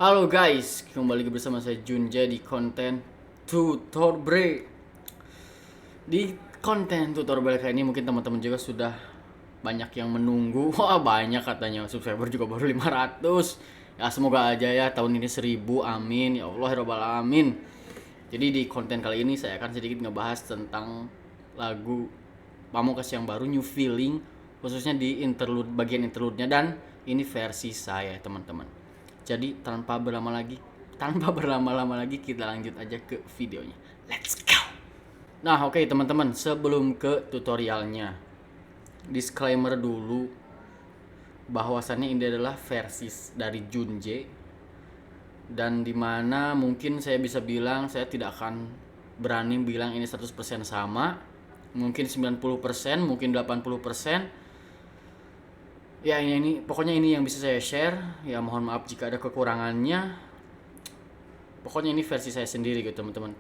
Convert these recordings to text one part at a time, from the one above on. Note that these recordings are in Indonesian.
Halo guys, kembali lagi bersama saya Junja di konten tutor break. Di konten tutor break kali ini mungkin teman-teman juga sudah banyak yang menunggu. Wah, banyak katanya, subscriber juga baru 500. Ya semoga aja ya tahun ini 1000, amin ya Allah ya Rabbal alamin. Jadi di konten kali ini saya akan sedikit ngebahas tentang lagu Pamungkas yang baru, New Feeling, khususnya di interlude, bagian interlude-nya, dan ini versi saya teman-teman. Jadi tanpa berlama-lama lagi kita lanjut aja ke videonya. Let's go. Nah, oke teman-teman, sebelum ke tutorialnya, disclaimer dulu bahwasannya ini adalah versi dari Junje, dan dimana mungkin saya bisa bilang saya tidak akan berani bilang ini 100% sama, mungkin 90%, mungkin 80%. Ya ini pokoknya ini yang bisa saya share. Ya mohon maaf jika ada kekurangannya. Pokoknya ini versi saya sendiri gitu teman-teman.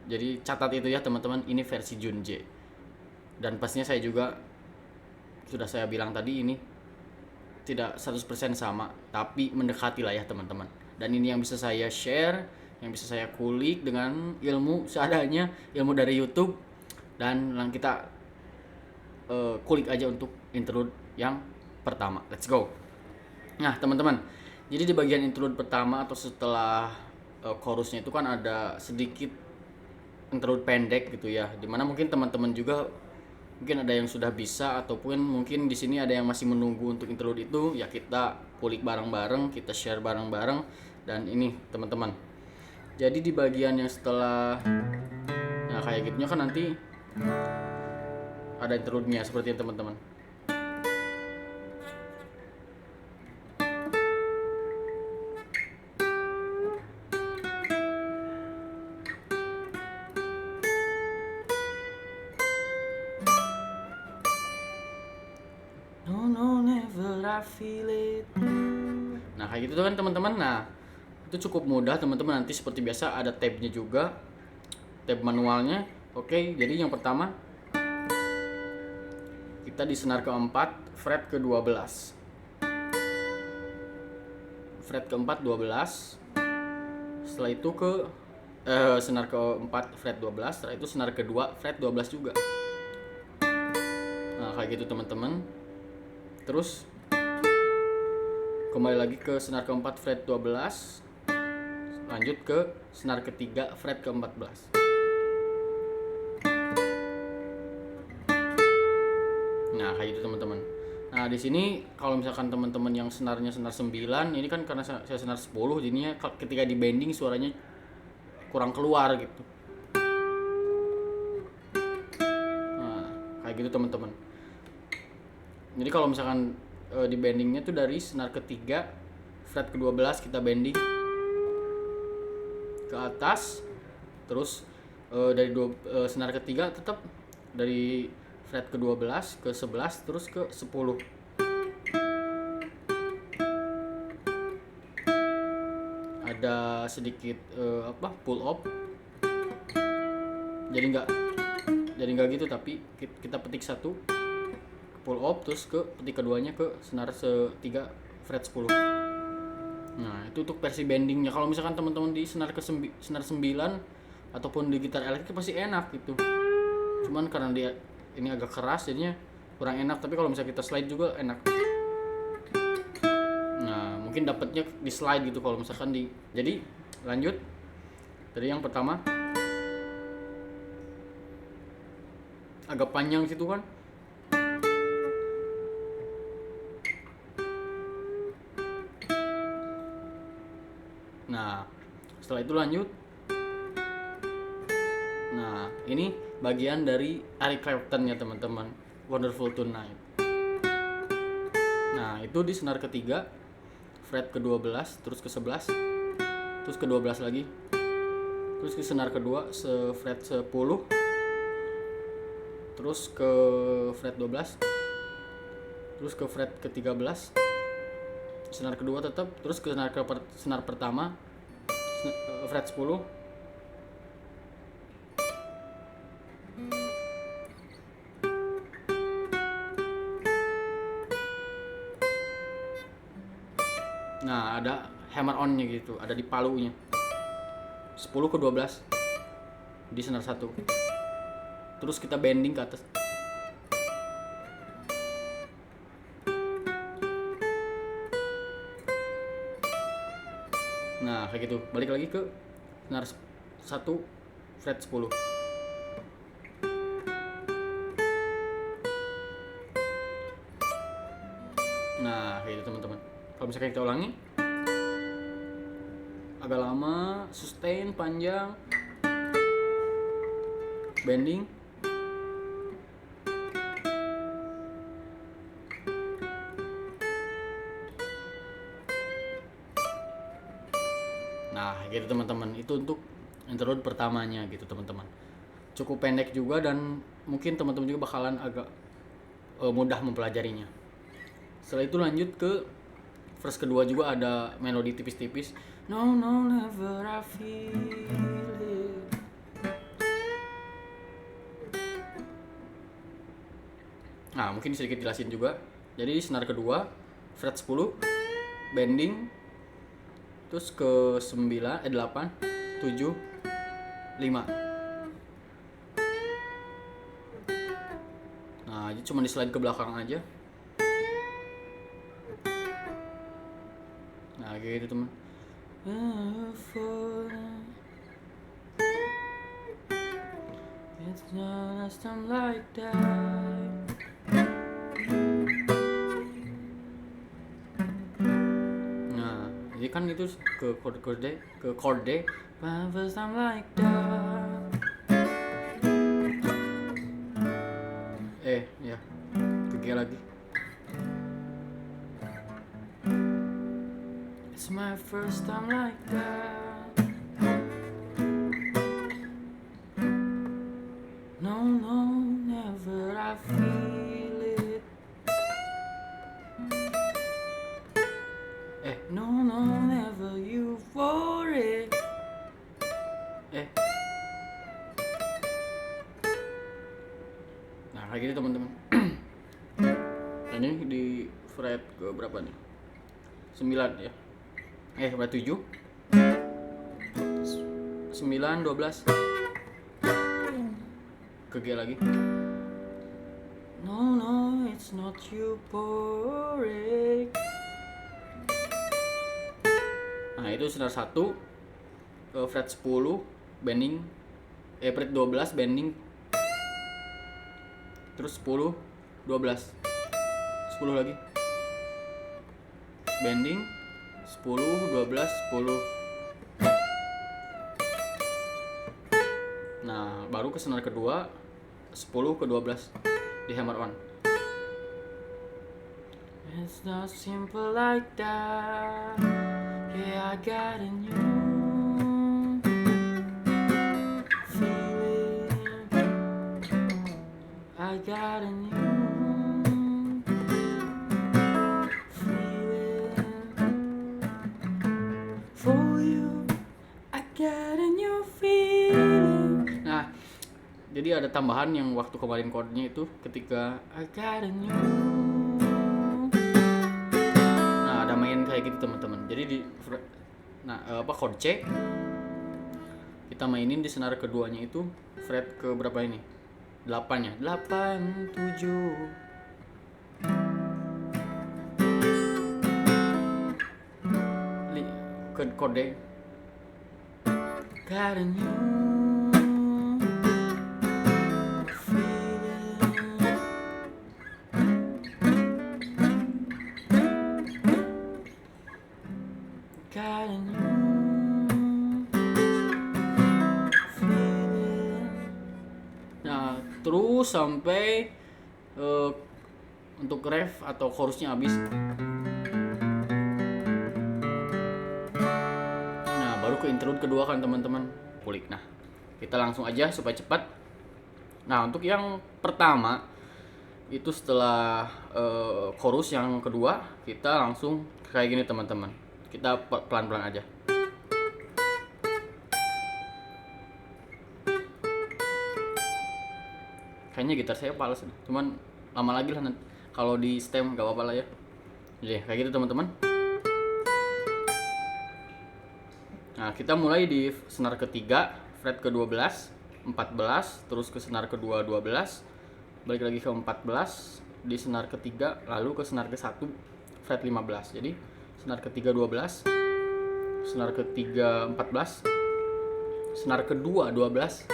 Jadi catat itu ya teman-teman, ini versi Junje. Dan pastinya saya juga sudah saya bilang tadi, ini tidak 100% sama, tapi mendekati lah ya teman-teman. Dan ini yang bisa saya share, yang bisa saya kulik dengan ilmu seadanya, ilmu dari YouTube. Dan kita kulik aja untuk interlude yang pertama. Let's go. Nah teman-teman, jadi di bagian interlude pertama atau setelah chorusnya itu kan ada sedikit interlude pendek gitu ya, dimana mungkin teman-teman juga mungkin ada yang sudah bisa, ataupun mungkin di sini ada yang masih menunggu untuk interlude itu. Ya kita kulik bareng-bareng, kita share bareng-bareng. Dan ini teman-teman, jadi di bagian yang setelah nah kayak gitunya kan nanti ada interlude-nya seperti ini teman-teman. No no never I feel it. Nah kayak gitu tuh kan teman-teman. Nah itu cukup mudah teman-teman, nanti seperti biasa ada tabnya juga, tab manualnya. Oke, jadi yang pertama kita di senar keempat, fret ke-12. Fret keempat 12. Setelah itu ke senar keempat fret 12, setelah itu senar kedua fret 12 juga. Nah kayak gitu teman-teman. Terus kembali lagi ke senar keempat fret 12, lanjut ke senar ketiga fret ke-14. Nah kayak gitu teman-teman. Nah di sini kalau misalkan teman-teman yang senarnya senar 9, ini kan karena saya senar 10, jadinya ketika di bending suaranya kurang keluar gitu. Nah kayak gitu teman-teman. Jadi kalau misalkan di bendingnya tuh dari senar ketiga fret ke-12 kita bending ke atas, terus dari senar ketiga tetap dari fret ke-12 ke 11 terus ke 10. Ada sedikit pull up. Jadi nggak gitu, tapi kita petik satu pull up, terus ke petik keduanya ke senar ketiga fret 10. Nah itu untuk versi bendingnya. Kalau misalkan teman-teman di senar senar 9 ataupun di gitar elektrik pasti enak gitu, cuman karena dia ini agak keras jadinya kurang enak. Tapi kalau misalnya kita slide juga enak. Nah mungkin dapatnya di slide gitu kalau misalkan di. Jadi lanjut dari yang pertama, agak panjang situ kan. Nah setelah itu lanjut. Nah ini bagian dari Eric Clapton ya teman-teman, Wonderful Tonight. Nah itu di senar ketiga fret ke-12 terus ke 11, terus ke 12 lagi, terus ke senar kedua fret 10, terus ke fret 12, terus ke fret ke-13 senar kedua tetap, terus ke senar pertama fret 10. Nah ada hammer on-nya gitu, ada di palunya. 10 ke 12 di senar 1. Terus kita bending ke atas. Nah, kayak gitu. Balik lagi ke senar 1 fret 10. Nah, kayak gitu teman-teman. Kalau misalkan kita ulangi agak lama, sustain panjang, bending. Nah, gitu teman-teman. Itu untuk interlude pertamanya gitu teman-teman. Cukup pendek juga dan mungkin teman-teman juga bakalan agak mudah mempelajarinya. Setelah itu lanjut ke verse kedua, juga ada melodi tipis-tipis. No, no, never I feel it. Nah, mungkin sedikit jelasin juga. Jadi senar kedua, fret 10, bending, terus ke 9, 8, 7, 5. Nah, jadi cuma di slide ke belakang aja. Nah, kayak gitu teman. It's not time like that. Nah, jadi kan itu ke chord D, ke chord D. First time like that. Ya, ke G lagi. It's my first time like that. No, no, never I feel it. No, no, never you for it. Nah, kayak gitu teman-teman. Nah, ini di fret ke berapa nih? 9 ya. Fret 7. 9, 12. Ke G lagi. No, no, it's not you for it. Nah, itu senar 1 ke fret 10 bending, fret 12 bending, terus 10, 12, 10 lagi bending, 10, 12, 10. Nah, baru ke senar kedua 10 ke 12 di hammer on. It's not simple like that. Yeah, I got a new feeling. I got a new feeling for you. I got a new feeling. Nah, jadi ada tambahan yang waktu kemarin chordnya itu ketika I got a new. Nah, ada main kayak gitu teman-teman. Jadi di chord C kita mainin di senar keduanya itu fret ke berapa ini? 8-nya. 8, 7. Ke chord D. Got a new terus sampai untuk ref atau chorusnya habis. Nah, baru ke interlude kedua kan teman-teman, kulik. Nah, kita langsung aja supaya cepat. Nah, untuk yang pertama itu setelah chorus, yang kedua kita langsung kayak gini teman-teman. Kita pelan-pelan aja. Kayaknya gitar saya pales, cuman lama lagi lah nanti. Kalau di stem gak apa-apa lah ya. Jadi kayak gitu teman-teman. Nah, kita mulai di senar ketiga, fret ke-12, 14, terus ke senar kedua 12, balik lagi ke 14, di senar ketiga, lalu ke senar ke-1, fret 15. Jadi, senar ketiga 12, senar ketiga 14, senar kedua 12,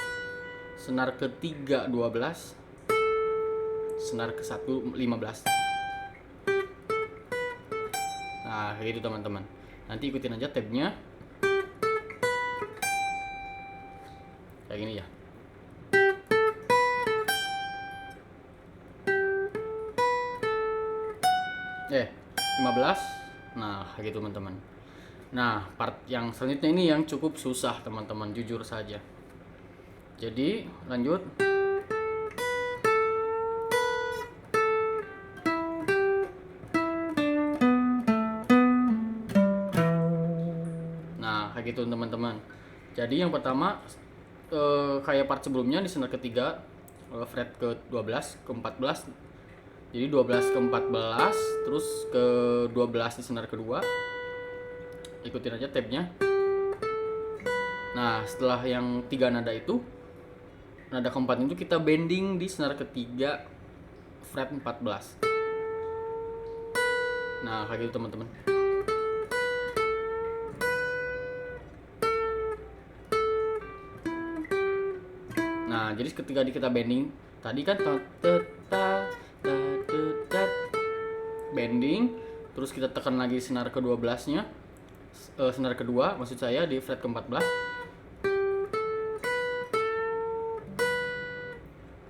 senar ketiga 12, senar ke-1 15. Nah, kayak gitu teman-teman. Nanti ikutin aja tabnya. Kayak gini ya. Eh, 15. Nah, kayak gitu teman-teman. Nah, part yang selanjutnya ini yang cukup susah teman-teman, jujur saja. Jadi, lanjut. Nah, kayak gitu teman-teman. Jadi yang pertama kayak part sebelumnya di senar ketiga, fret ke 12 ke 14. Jadi 12 ke 14, terus ke 12 di senar kedua. Ikutin aja tabnya. Nah, setelah yang 3 nada itu, nada keempat itu kita bending di senar ketiga fret 14. Nah, kayak gitu teman-teman. Nah, jadi ketika kita bending, tadi kan bending, terus kita tekan lagi senar ke-12-nya, senar kedua maksud saya di fret ke-14.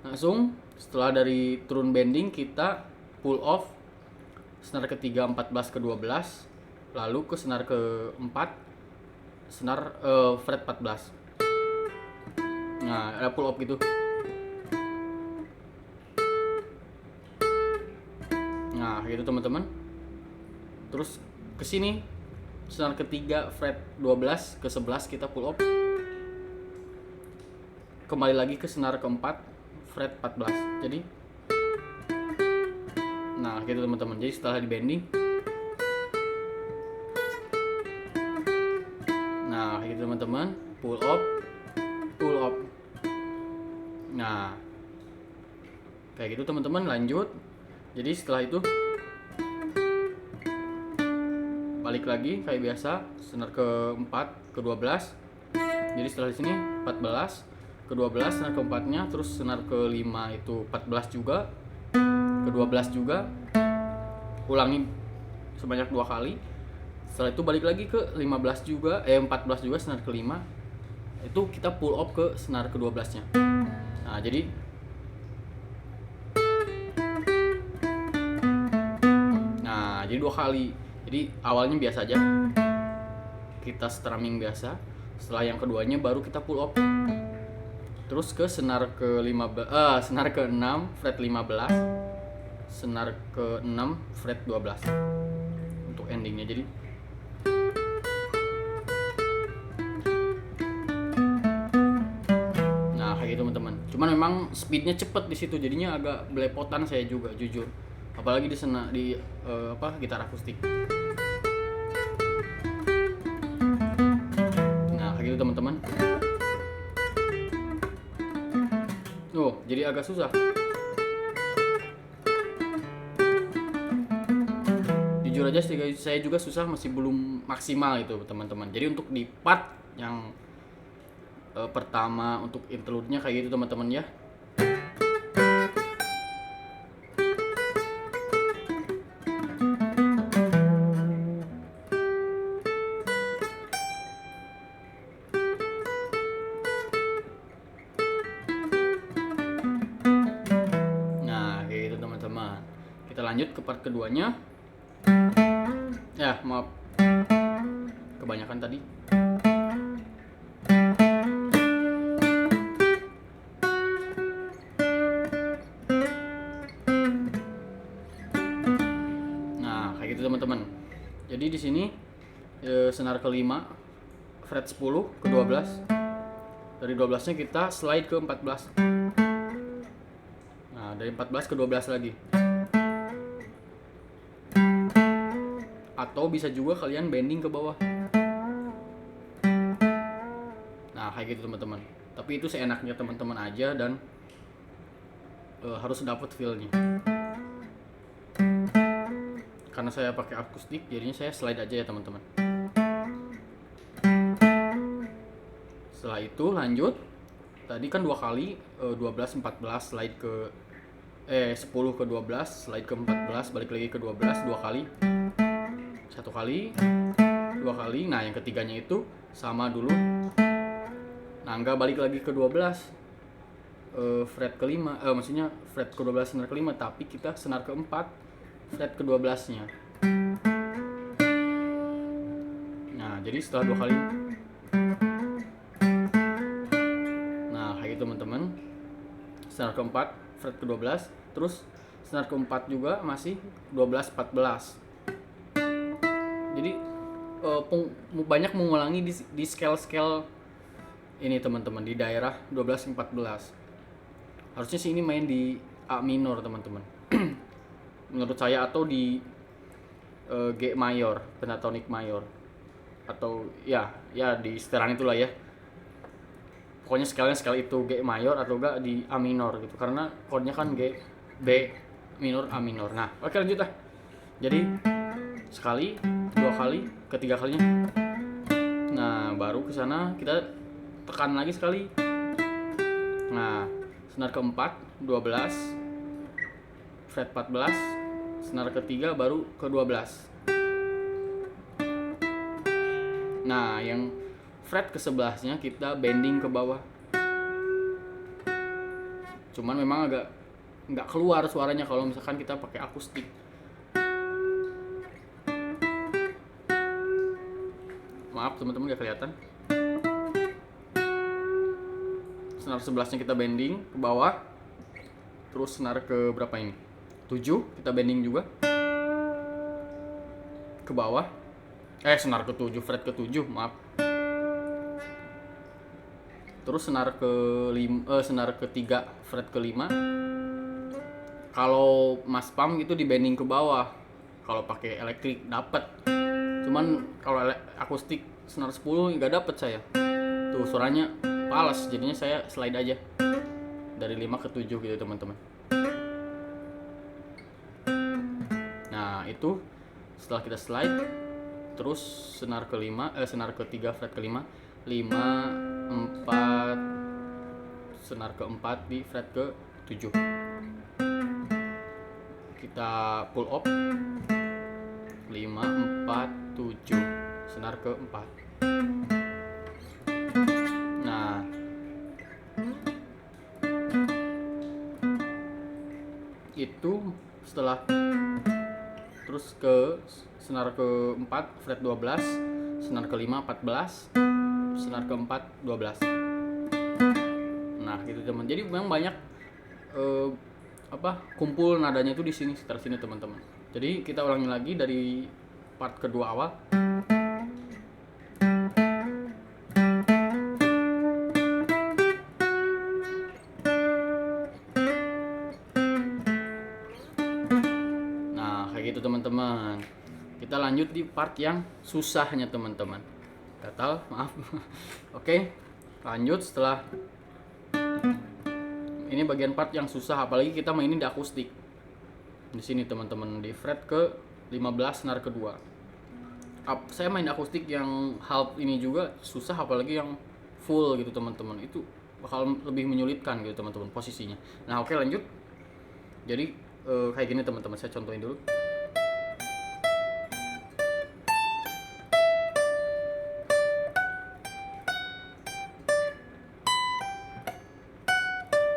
Langsung setelah dari turun bending kita pull off senar ketiga 14 ke 12, lalu ke senar ke-4, senar fret 14. Nah, ada pull off gitu. Nah, gitu teman-teman. Terus ke sini senar ketiga fret 12 ke 11 kita pull off. Kembali lagi ke senar keempat fret 14. Jadi nah, gitu teman-teman. Jadi setelah di bending, nah, gitu teman-teman, pull off, pull off. Nah, kayak gitu teman-teman, lanjut. Jadi setelah itu balik lagi kayak biasa, senar ke-4 ke-12. Jadi setelah di sini 14 ke-12 senar ke-4-nya, terus senar ke-5 itu 14 juga, ke-12 juga. Ulangi sebanyak 2 kali. Setelah itu balik lagi ke 15 juga, 14 juga senar ke-5. Itu kita pull off ke senar ke-12-nya. Nah, jadi jadi 2 kali. Jadi awalnya biasa aja, kita strumming biasa. Setelah yang keduanya baru kita pull off. Terus ke senar senar ke-6 fret 15, senar ke-6 fret 12 untuk endingnya. Jadi nah, kayak gitu teman-teman. Cuman memang speednya cepet di situ, jadinya agak belepotan saya juga, jujur. Apalagi di gitar akustik. Nah, kayak gitu teman-teman. Jadi agak susah. Jujur aja saya juga susah, masih belum maksimal itu teman-teman. Jadi untuk di part yang pertama untuk interlude-nya kayak gitu teman-teman ya. Kita lanjut ke part keduanya. Ya, maaf, kebanyakan tadi. Nah, kayak gitu teman-teman. Jadi di sini senar ke-5 fret 10 ke 12. Dari 12-nya kita slide ke 14. Nah, dari 14 ke 12 lagi. Atau bisa juga kalian bending ke bawah. kayak gitu teman-teman. Tapi itu seenaknya teman-teman aja, dan harus dapet feel-nya. Karena saya pakai akustik, jadinya saya slide aja ya teman-teman. Setelah itu lanjut, tadi kan 2 kali 12 14 slide ke 10 ke 12 slide ke 14, balik lagi ke 12 2 kali. 1 kali, 2 kali. Nah, yang ketiganya itu sama dulu. Nah, enggak balik lagi ke 12 fret kelima, maksudnya fret ke-12 senar kelima, tapi kita senar ke-4 fret ke-12-nya. Nah, jadi setelah 2 kali. Nah, kayak gitu teman-teman. Senar ke-4 fret ke-12, terus senar ke-4 juga masih 12 14. Jadi banyak mengulangi di scale-scale ini teman-teman, di daerah 12 14. Harusnya sih ini main di A minor teman-teman. Menurut saya, atau di G mayor, pentatonic mayor, atau ya di seteran itulah ya. Pokoknya sekali itu G mayor atau enggak di A minor gitu, karena chordnya kan G, B minor, A minor. Nah, oke lanjut lah. Jadi sekali, 2 kali, ketiga kalinya. Nah, baru ke sana kita tekan lagi sekali. Nah, senar ke-4 12 fret 14, senar ke-3 baru ke-12. Nah, yang fret ke-11-nya kita bending ke bawah. Cuman memang agak nggak keluar suaranya kalau misalkan kita pakai akustik. Maaf teman-teman, nggak kelihatan. Senar 11-nya kita bending ke bawah. Terus senar ke berapa ini? 7 kita bending juga ke bawah. Senar ke-7 fret ke-7, maaf. Terus senar senar ke-3 fret ke-5. Kalau mas pam gitu di bending ke bawah. Kalau pakai elektrik dapat. Cuman kalau akustik senar 10 nggak dapet saya. Tuh suaranya pales, jadinya saya slide aja dari 5 ke 7 gitu teman-teman. Nah, itu setelah kita slide, terus senar ke-5 senar ke-3 fret ke-5, 5 4 senar ke-4 di fret ke-7. Kita pull up 5 4 7 senar ke-4. Nah, itu setelah terus ke senar ke-4 fret 12, senar ke-5 14, senar ke-4 12. Nah, gitu teman. Jadi memang banyak kumpul nadanya itu di sini, sekitar sini teman-teman. Jadi kita ulangi lagi dari part kedua awal. Gitu teman-teman. Kita lanjut di part yang susahnya teman-teman. Gatal, maaf. Oke, lanjut setelah ini bagian part yang susah, apalagi kita mainin di akustik. Di sini teman-teman, di fret ke 15 senar kedua. Saya main akustik yang half ini juga susah, apalagi yang full gitu teman-teman. Itu bakal lebih menyulitkan gitu teman-teman posisinya. Nah, oke lanjut. Jadi kayak gini teman-teman, saya contohin dulu.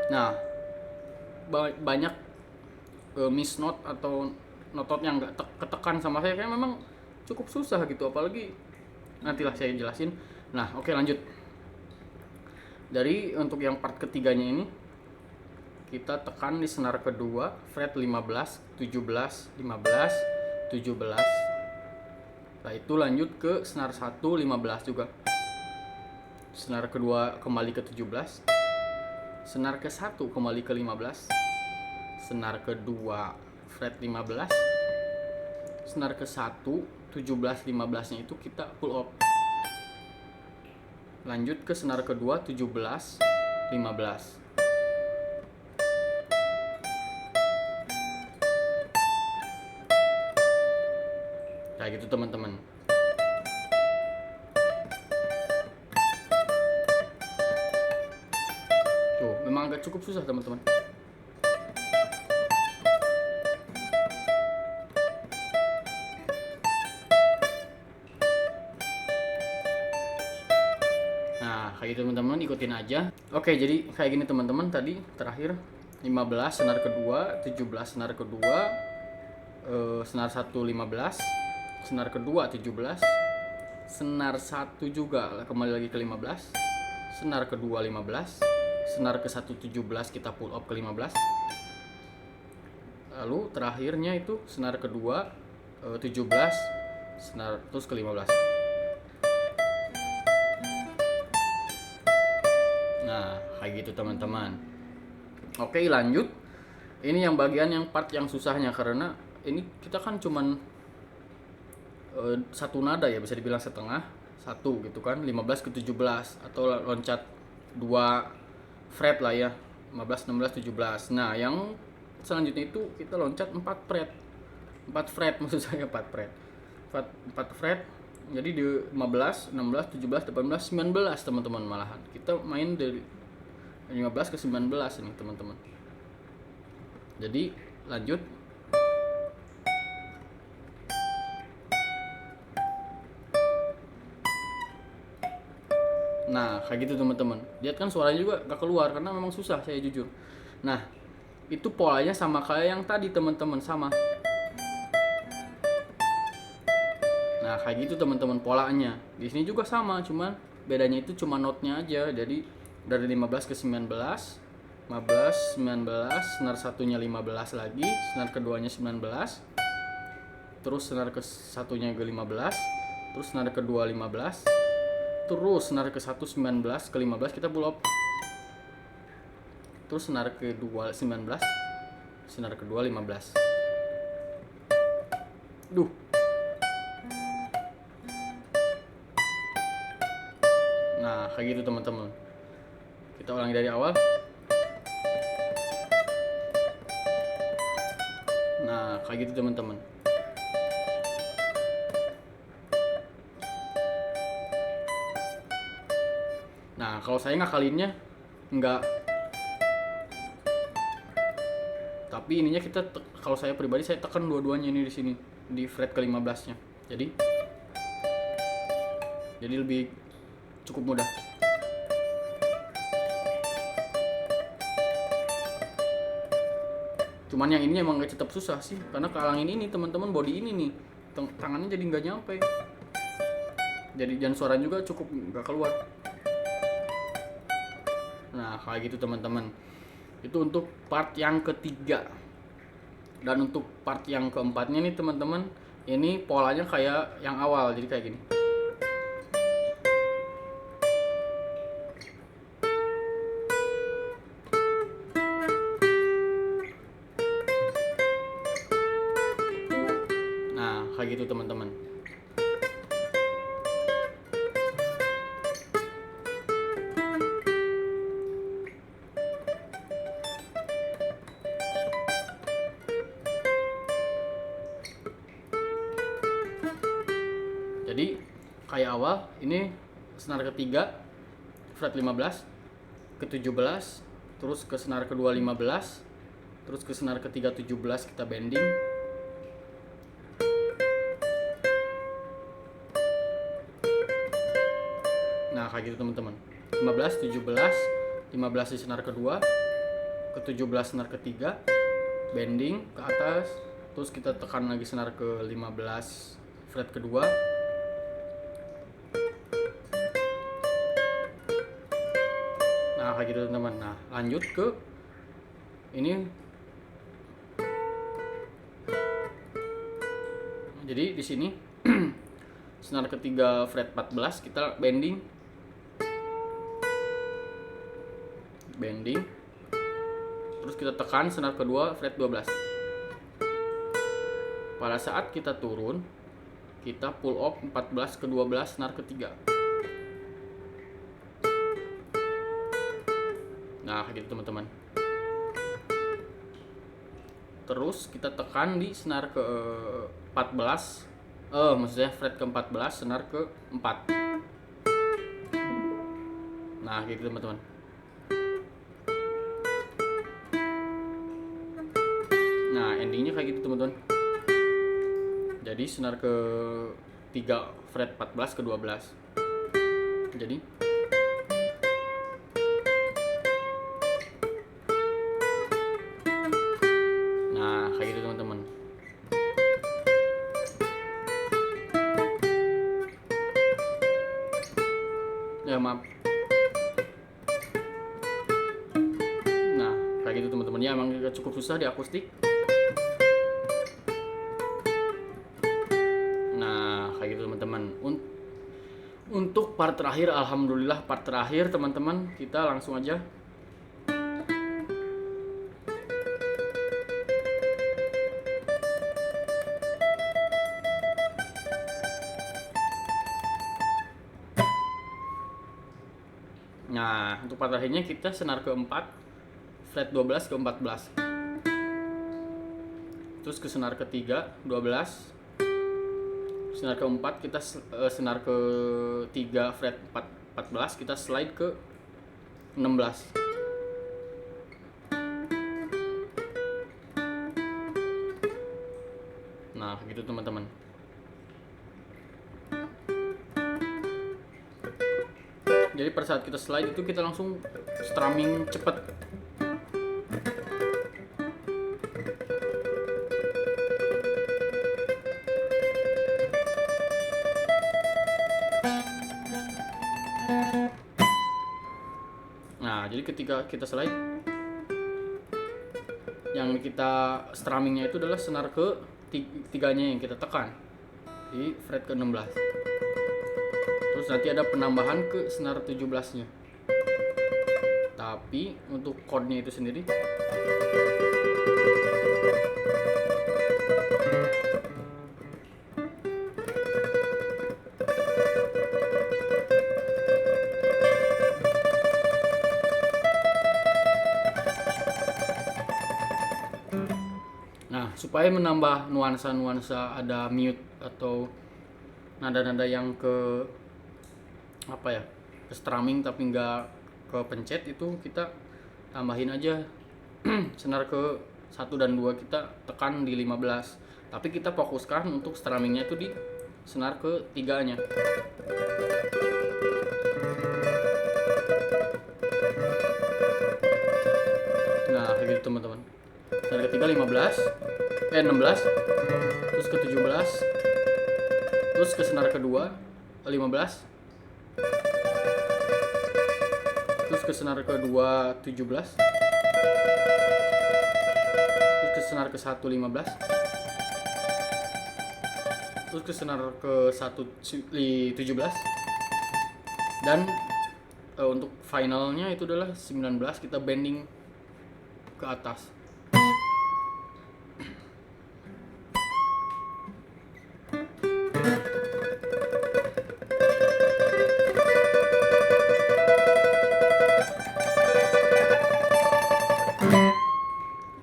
Nah, banyak miss note atau notot yang nggak ketekan sama saya, kayak memang cukup susah gitu, apalagi nantilah saya jelasin. Nah, oke lanjut. Dari untuk yang part ketiganya ini, kita tekan di senar kedua fret 15 17 15 17. Setelah itu lanjut ke senar 1 15 juga. Senar kedua kembali ke 17. Senar ke-1 kembali ke 15. Senar kedua fret 15. Senar ke-1 17 15-nya itu kita pull up. Lanjut ke senar kedua 17, 15. Kayak gitu teman-teman. Tuh, memang agak cukup susah teman-teman. Nah, kayak gitu teman-teman, ikutin aja. Oke, jadi kayak gini teman-teman, tadi terakhir 15 senar kedua, 17 senar kedua, senar 1 15, senar kedua 17, senar 1 juga kembali lagi ke 15, senar kedua 15, senar ke 1 17 kita pull up ke 15. Lalu terakhirnya itu senar kedua 17, senar terus ke 15. Nah, kayak gitu teman-teman. Oke, lanjut. Ini yang bagian yang part yang susahnya, karena ini kita kan cuman satu nada ya, bisa dibilang setengah satu gitu kan, 15 ke 17 atau loncat 2 fret lah ya, 15 16 17. Nah, yang selanjutnya itu kita loncat 4 fret. 4 fret maksud saya 4 fret. 4 fret. Jadi di 15, 16, 17, 18, 19 teman-teman, malahan. Kita main dari 15 ke 19 ini teman-teman. Jadi lanjut. Nah, kayak gitu teman-teman. Lihat kan suaranya juga gak keluar karena memang susah, saya jujur. Nah, itu polanya sama kayak yang tadi teman-teman, sama. Nah, kayak gitu teman-teman polanya. Di sini juga sama, cuman bedanya itu cuma notnya aja. Jadi dari 15 ke 19, 15, 19, senar satunya 15 lagi, senar keduanya 19, terus senar ke satunya ke 15, terus senar kedua 15, terus senar ke 1 19 ke 15 kita pull up. Terus senar kedua 19, senar kedua 15. Duh. Nah, kayak gitu teman-teman. Kita ulangi dari awal. Nah, kayak gitu teman-teman. Nah, kalau saya ngakalinnya enggak. Tapi ininya kita kalau saya pribadi saya tekan dua-duanya ini di sini di fret ke-15-nya. Jadi lebih cukup mudah. Cuman yang ini emang tetap susah sih, karena kealangin ini teman-teman, body ini nih tangannya jadi nggak nyampe. Jadi dan suara juga cukup nggak keluar. Nah, kayak gitu teman-teman. Itu untuk part yang ketiga. Dan untuk part yang keempatnya nih teman-teman, ini polanya kayak yang awal, jadi kayak gini. Nah, kayak gitu teman-teman. Jadi kayak awal ini senar ketiga fret 15 ke 17, terus ke senar kedua 15, terus ke senar ketiga 17 kita bending. Nah, kayak gitu teman-teman. 15 17, 15 di senar kedua, ke 17 senar ketiga, bending ke atas, terus kita tekan lagi senar ke 15 fret kedua. Nah, kayak gitu teman-teman. Nah, lanjut ke ini. Jadi di sini senar ketiga fret 14 kita bending. Terus kita tekan senar kedua fret 12. Pada saat kita turun, kita pull up 14 ke 12 senar ketiga. Nah kayak gitu teman-teman. Terus kita tekan di senar ke 14, maksudnya fret ke 14, senar ke 4. Nah gitu teman-teman. Nah endingnya kayak gitu teman-teman. Jadi senar ke 3 fret 14 ke 12. Jadi nah kayak gitu teman-teman. Ya maaf. Nah kayak gitu teman-teman, ya emang cukup susah di akustik. Nah kayak gitu teman-teman. Untuk part terakhir, alhamdulillah part terakhir teman-teman, kita langsung aja. Nah untuk part terakhirnya kita senar ke 4, fret 12 ke 14. Terus ke senar ke 3, 12. Senar ke 4 kita senar ke 3 fret 14, kita slide ke 16. Nah gitu teman-teman. Jadi pada saat kita slide itu kita langsung strumming cepet. Nah jadi ketika kita slide, yang kita strummingnya itu adalah senar ke tiganya yang kita tekan di fret ke 16. Terus nanti ada penambahan ke senar 17-nya. Tapi untuk chordnya itu sendiri supaya menambah nuansa-nuansa, ada mute atau nada-nada yang ke apa ya, ke strumming tapi nggak ke pencet, itu kita tambahin aja senar ke 1 dan 2 kita tekan di 15, tapi kita fokuskan untuk strummingnya itu di senar ke 3-nya. Nah kayak gitu teman-teman. Senar ketiga 16, terus ke 17, terus ke senar kedua 15, terus ke senar kedua 17, terus ke senar ke 1 15, terus ke senar ke 1 17, dan untuk finalnya itu adalah 19, kita bending ke atas.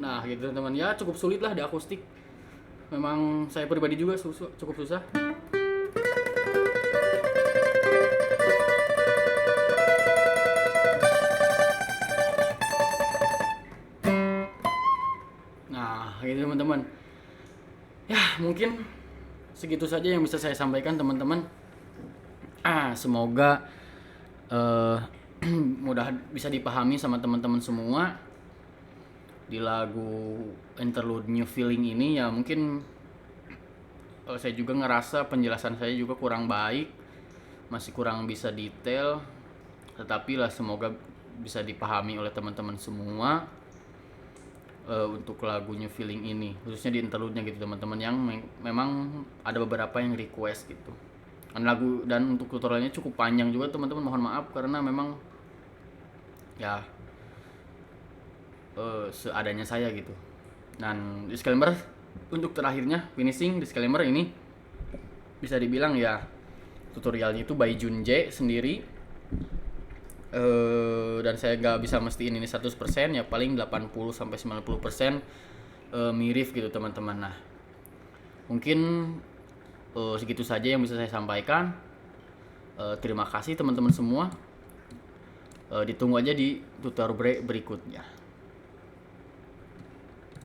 Nah gitu teman-teman, ya cukup sulit lah di akustik. Memang saya pribadi juga cukup susah. Nah gitu teman-teman, ya mungkin segitu saja yang bisa saya sampaikan teman-teman. Semoga mudah bisa dipahami sama teman-teman semua. Di lagu Interlude New Feeling ini ya mungkin saya juga ngerasa penjelasan saya juga kurang baik, masih kurang bisa detail, tetapi lah semoga bisa dipahami oleh teman-teman semua untuk lagu New Feeling ini, khususnya di interlude-nya gitu teman-teman, yang memang ada beberapa yang request gitu. Dan untuk tutorialnya cukup panjang juga teman-teman, mohon maaf karena memang ya seadanya saya gitu. Dan disclaimer untuk terakhirnya, finishing disclaimer ini bisa dibilang ya tutorialnya itu by Junje sendiri, Dan saya nggak bisa mastiin ini 100%, ya paling 80 sampai 90% mirip gitu teman-teman. Nah, mungkin segitu saja yang bisa saya sampaikan. Terima kasih teman-teman semua. Ditunggu aja di tutor break berikutnya.